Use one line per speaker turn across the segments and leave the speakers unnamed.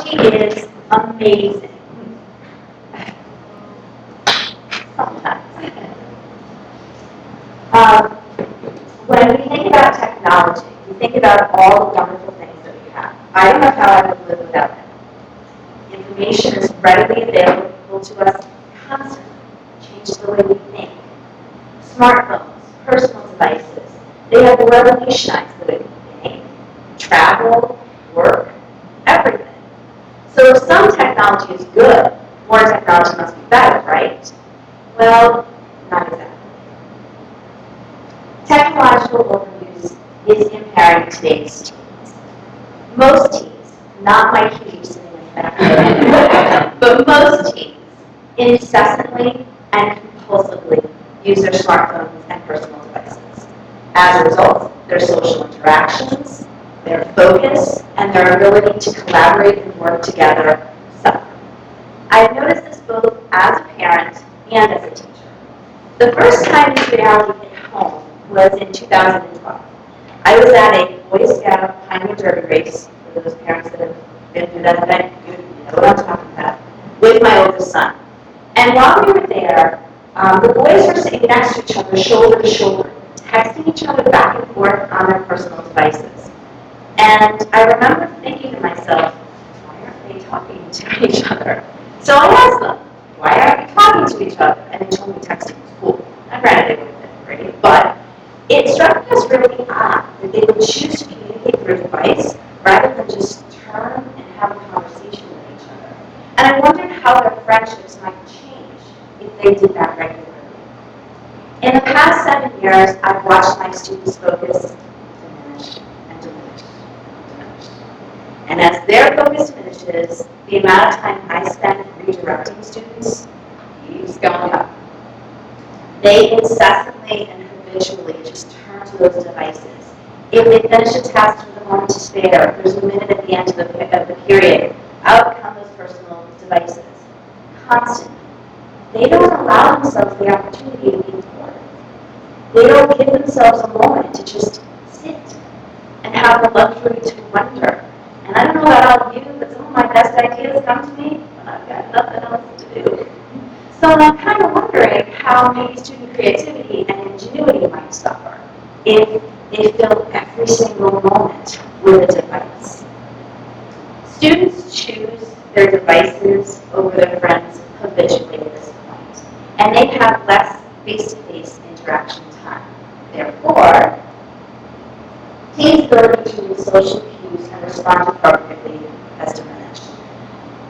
technology is amazing. Sometimes. When we think about technology, we think about all the wonderful things that we have. I don't know how I would live without it. Information is readily available to us constantly. It changes the way we think. Smartphones, personal devices, they have revolutionized the way we think, travel, work, everything. So if some technology is good, more technology must be better, right? Well, not exactly. Technological overuse is impairing today's teens. Most teens, not my cutie sitting in the back, but most teens incessantly and compulsively use their smartphones and personal devices. As a result, their social interactions, their focus, and their ability to collaborate and work together suffer. I've noticed this both as a parent and as a teacher. The first time this reality hit home was in 2012. I was at a Boy Scout Pioneer Derby race, for those parents that have been through that event, you know what I'm talking about, with my oldest son. And while we were there, the boys were sitting next to each other, shoulder to shoulder, texting each other back and forth on their personal devices. And I remember thinking to myself, why aren't they talking to each other? So I asked them, why aren't you talking to each other? And they told me texting was cool. And granted, they would have been great, but it struck me as really odd that they would choose to communicate through a device rather than just turn and have a conversation with each other. And I wondered how their friendships might change if they did that regularly. In the past 7 years, I've watched my students' focus diminish and diminish and diminish. And as their focus diminishes, the amount of time I spend redirecting students keeps going up. They incessantly and habitually just turn to those devices. If they finish a task with a moment to spare, if there's a minute at the end of the period, out come those personal devices. Constantly. They don't allow themselves the opportunity to be bored. They don't give themselves a moment to just sit and have the luxury to wonder. And I don't know about all of you, but some of my best ideas come to me when I've got nothing else to do. So I'm kind of wondering how maybe student creativity and ingenuity might suffer if they fill every single moment with a device. Students choose their devices over their friends habitually at this point, and they have less face-to-face interaction time. Therefore, teens' ability to read social cues and respond appropriately has diminished.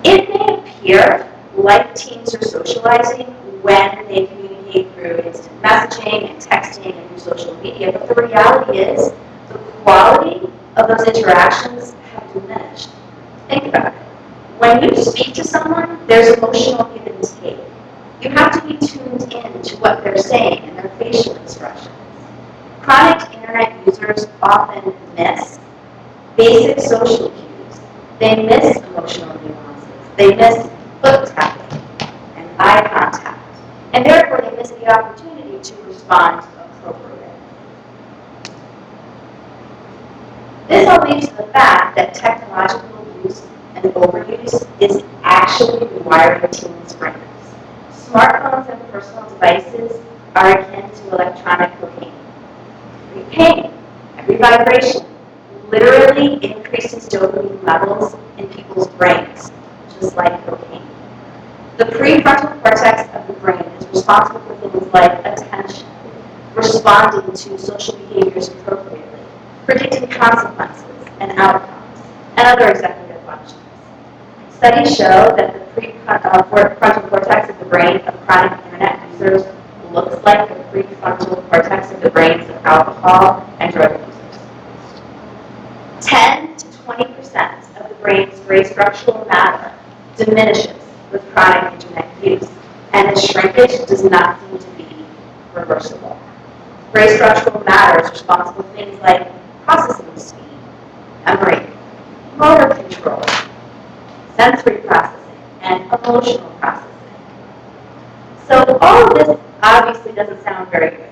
It may appear like teens are socializing when they communicate through instant messaging and texting and through social media, but the reality is the quality of those interactions have diminished. Think about it. When you speak to someone, there's emotional give and take. You have to be tuned in to what they're saying and their facial expressions. Chronic internet users often miss basic social cues. They miss emotional nuances. They miss foot tapping and eye contact. And therefore, they miss the opportunity to respond appropriately. This all leads to the fact that technological use and overuse is actually rewiring teens' brains. Smartphones and personal devices are akin to electronic cocaine. Every pain, every vibration literally increases dopamine levels in people's brains, just like cocaine. The prefrontal cortex of the brain is responsible for things like attention, responding to social behaviors appropriately, predicting consequences and outcomes, and other executive functions. Studies show that the prefrontal cortex of the brain of chronic internet users looks like the prefrontal cortex of the brains of alcohol and drug users. 10 to 20% of the brain's gray structural matter diminishes with chronic internet use, and the shrinkage does not seem to be reversible. Gray structural matter is responsible for things like processing speed, memory, motor control, sensory processing, and emotional processing. So all of this obviously doesn't sound very good.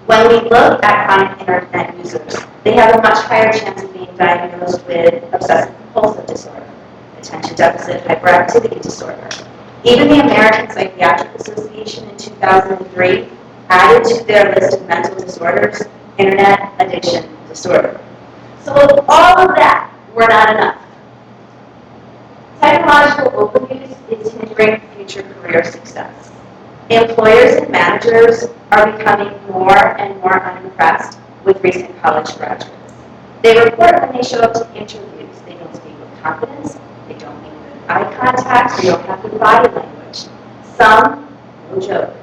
When we look at chronic internet users, they have a much higher chance of being diagnosed with obsessive compulsive disorder, attention deficit hyperactivity disorder. Even the American Psychiatric Association in 2003 added to their list of mental disorders internet addiction disorder. So if all of that were not enough, technological overuse is hindering future career success. Employers and managers are becoming more and more unimpressed with recent college graduates. They report when they show up to interviews, they don't speak with confidence, they don't make good eye contact, they don't have good body language. Some, no joke,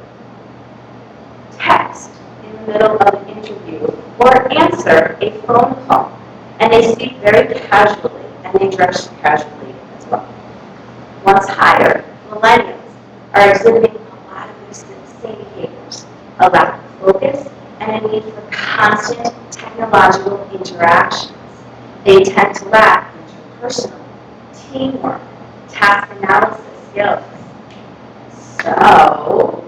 text in the middle of an interview or answer a phone call, and they speak very casually and they dress casually as well. Once hired, millennials are exhibiting a lot of these same behaviors, a lack of focus and a need for constant technological interactions. They tend to lack interpersonal, teamwork, task analysis skills. So,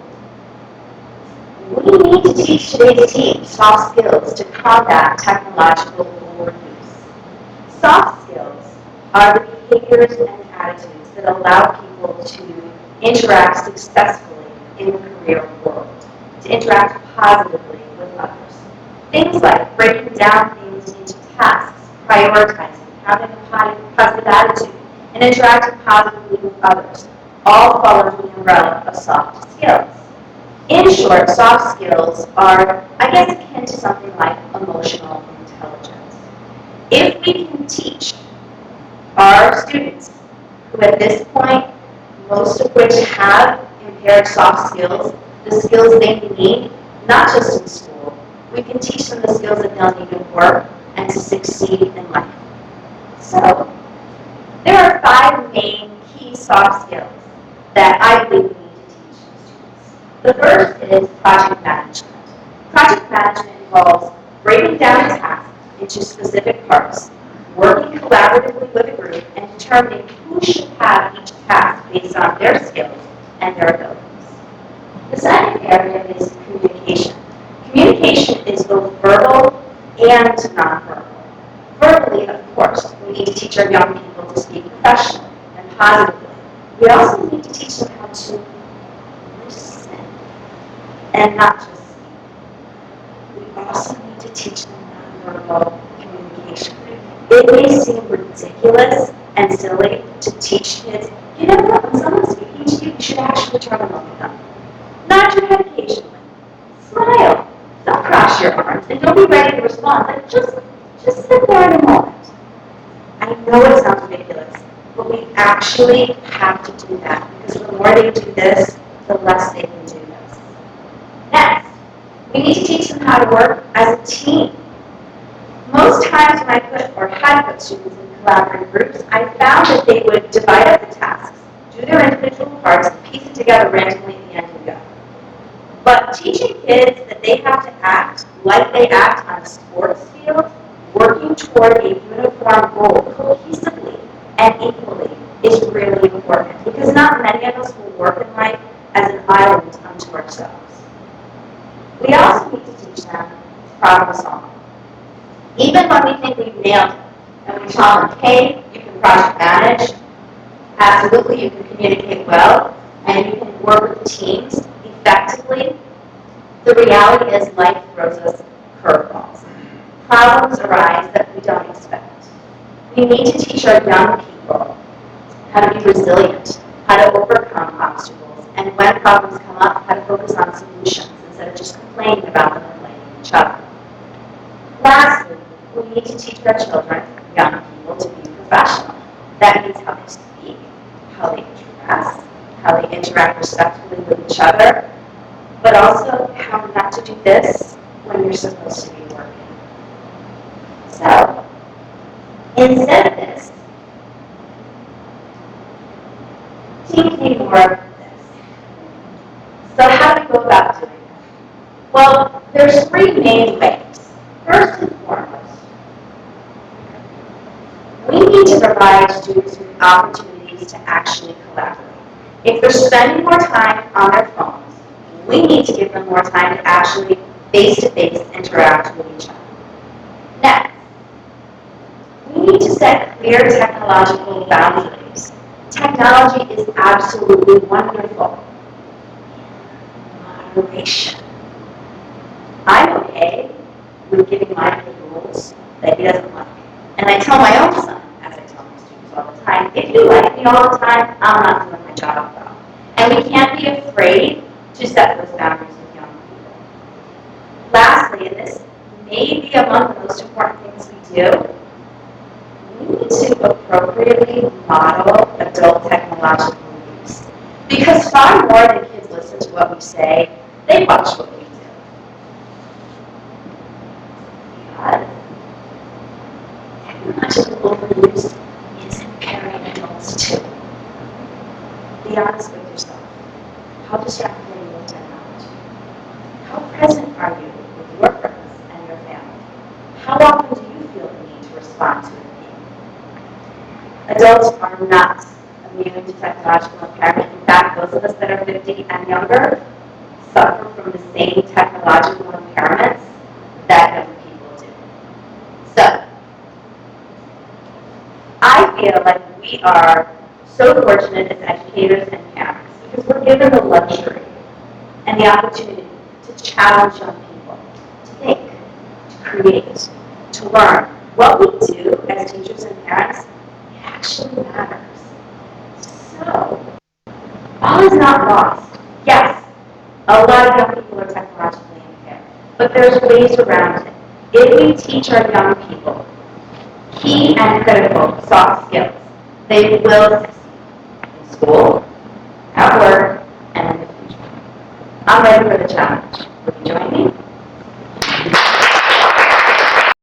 we need to teach today's team soft skills to combat technological overuse. Soft skills are the behaviors and attitudes that allow people to interact successfully in the career world, to interact positively with others. Things like breaking down things into tasks, prioritizing, having a positive attitude, and interacting positively with others, all fall under the umbrella of soft skills. In short, soft skills are, I guess, akin to something like emotional intelligence. If we can teach our students, who at this point, most of which have impaired soft skills, the skills they need, not just in school, we can teach them the skills that they'll need at work and to succeed in life. So, there are 5 main key soft skills that I believe we need to teach students. The first is project management. Project management involves breaking down a task into specific parts, working collaboratively with a group, and determining who should have each task based on their skills and their abilities. The second area is communication. Communication is both verbal and nonverbal. Verbally, of course, we need to teach our young people to speak professionally and positively. We also need to teach them how to listen and not just speak. We also need to teach them nonverbal communication. It may seem ridiculous and silly to teach kids, you know what, when someone's speaking to you, you should actually turn and look at them. Nod your head occasionally. Smile. Don't cross your arms and don't be ready to respond. Like just sit there in a moment. I know it sounds ridiculous, but we actually have to do that because the more they do this, the less they can do this. Next, we need to teach them how to work as a team. Most times when I put or had put students in collaborative groups, I found that they would divide up the tasks, do their individual parts, and piece it together randomly at the end and go. But teaching kids that they have to act like they act on a sports field, working toward a uniform goal cohesively and equally is really important because not many of us will work in life as an island unto ourselves. We also need to teach them problem solving. Even when we think we've nailed it, and we tell them, hey, you can project manage, absolutely you can communicate well, and you can work with teams effectively, the reality is life throws us curveballs. Problems arise that we don't expect. We need to teach our young people how to be resilient, how to overcome obstacles, and when problems come up, how to focus on solutions instead of just complaining about them and blaming each other. Lastly, we need to teach our children, young people, to be professional. That means how they speak, how they dress, how they interact respectfully with each other, but also how not to do this when you're supposed to be working. So, instead of this, teams need more of this. So how do we go about doing that? Well, there's 3 main ways. First and foremost, we need to provide students with opportunities to actually collaborate. If they're spending more time on their phones, we need to give them more time to actually face-to-face interact with each other. Next, we need to set clear technological boundaries Technology is absolutely wonderful. Moderation. I'm okay with giving my kid rules that he doesn't like. And I tell my own son, as I tell my students all the time, if you like me all the time, I'm not doing my job well. And we can't be afraid to set those boundaries with young people. Lastly, and this may be among the most important things we do, we need to appropriately model adult technological use. Because far more than kids listen to what we say, they watch what we do. Technological overuse is impairing adults too. Be honest with yourself. How distracted are you with technology? How present are you with your friends and your family? How often do you feel the need to respond to a theme? Adults are not immune to technological impairment. In fact, those of us that are 50 and younger suffer from the same technological impairments that young people do. So, I feel like we are so fortunate as educators and parents because we're given the luxury and the opportunity to challenge young people, to think, to create, to learn. What we do as teachers and parents actually matters. So, all is not lost. Yes, a lot of young people are technologically impaired, but there's ways around it. If we teach our young people key and critical soft skills, they will succeed in school, at work, and in the future. I'm ready for the challenge. Will you join me?